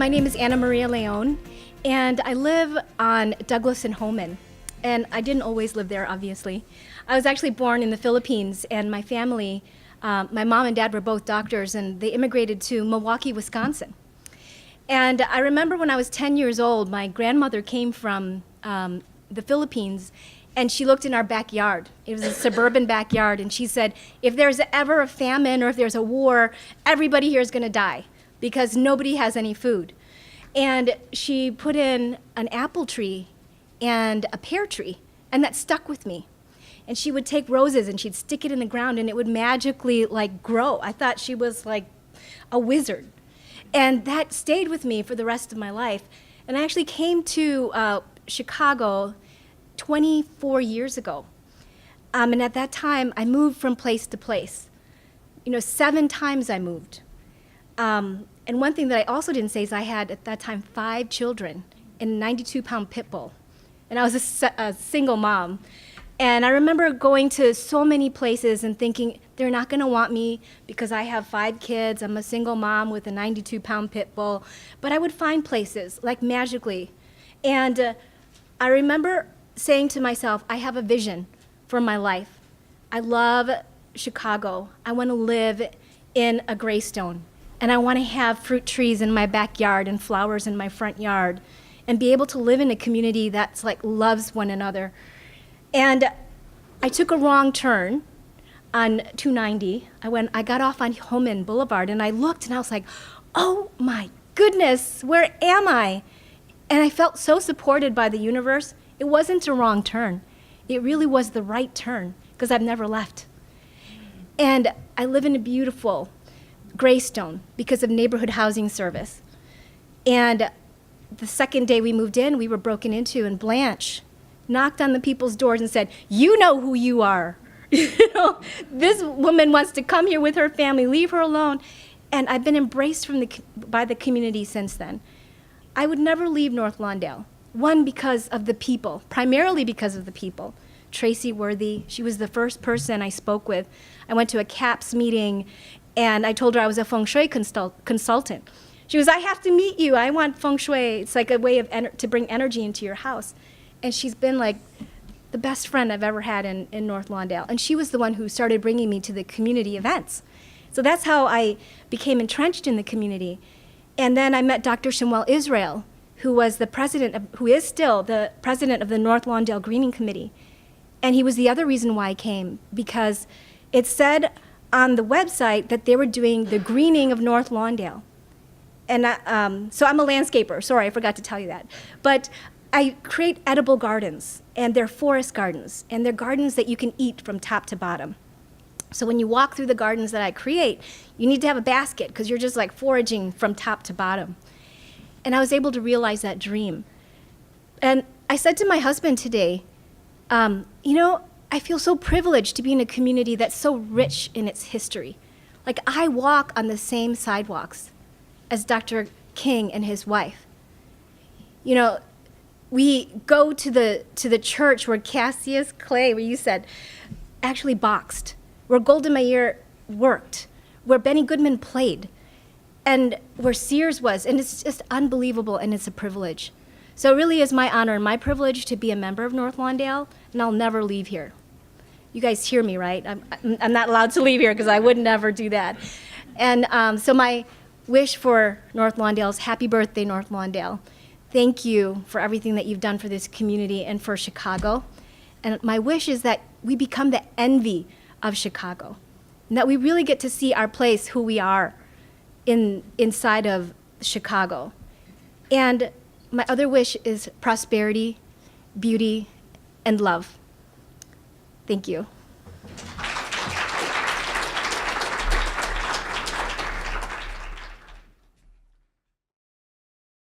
My name is Annamaria Leon, and I live on Douglas and Holman. And I didn't always live there, obviously. I was actually born in the Philippines, and my family, my mom and dad were both doctors, and they immigrated to Milwaukee, Wisconsin. And I remember when I was 10 years old, my grandmother came from the Philippines, and she looked in our backyard. It was a suburban backyard, and she said, if there's ever a famine or if there's a war, everybody here is going to die because nobody has any food. And she put in an apple tree and a pear tree, and that stuck with me. And she would take roses and she'd stick it in the ground and it would magically like grow. I thought she was like a wizard. And that stayed with me for the rest of my life. And I actually came to Chicago 24 years ago. And at that time, I moved from place to place. 7 times I moved. And one thing that I also didn't say is I had, at that time, 5 children and a 92-pound pit bull. And I was a single mom. And I remember going to so many places and thinking, they're not going to want me because I have 5 kids. I'm a single mom with a 92-pound pit bull. But I would find places, like magically. And I remember saying to myself, I have a vision for my life. I love Chicago. I want to live in a graystone. And I want to have fruit trees in my backyard and flowers in my front yard and be able to live in a community that's like loves one another. And I took a wrong turn on 290. I got off on Holman Boulevard and I looked and I was like, oh my goodness, where am I? And I felt so supported by the universe. It wasn't a wrong turn. It really was the right turn because I've never left. And I live in a beautiful Greystone because of neighborhood housing service. And the second day we moved in, we were broken into, and Blanche knocked on the people's doors and said, you know who you are. This woman wants to come here with her family, leave her alone. And I've been embraced by the community since then. I would never leave North Lawndale. One, because of the people, primarily because of the people. Tracy Worthy, she was the first person I spoke with. I went to a CAPS meeting and I told her I was a feng shui consultant. She was, I have to meet you. I want feng shui. It's like a way of to bring energy into your house. And she's been like the best friend I've ever had in North Lawndale. And she was the one who started bringing me to the community events. So that's how I became entrenched in the community. And then I met Dr. Shemuel Israel, who was the president, who is still the president of the North Lawndale Greening Committee. And he was the other reason why I came, because it said on the website that they were doing the greening of North Lawndale. And so I'm a landscaper. Sorry, I forgot to tell you that. But I create edible gardens, and they're forest gardens, and they're gardens that you can eat from top to bottom. So when you walk through the gardens that I create, you need to have a basket because you're just like foraging from top to bottom. And I was able to realize that dream. And I said to my husband today, I feel so privileged to be in a community that's so rich in its history. Like I walk on the same sidewalks as Dr. King and his wife. We go to the church where Cassius Clay, where you said, actually boxed, where Golda Meir worked, where Benny Goodman played, and where Sears was, and it's just unbelievable, and it's a privilege. So it really is my honor and my privilege to be a member of North Lawndale, and I'll never leave here. You guys hear me, right? I'm not allowed to leave here because I would never do that. And so my wish for North Lawndale is happy birthday, North Lawndale. Thank you for everything that you've done for this community and for Chicago. And my wish is that we become the envy of Chicago, and that we really get to see our place, who we are inside of Chicago. And my other wish is prosperity, beauty, and love. Thank you.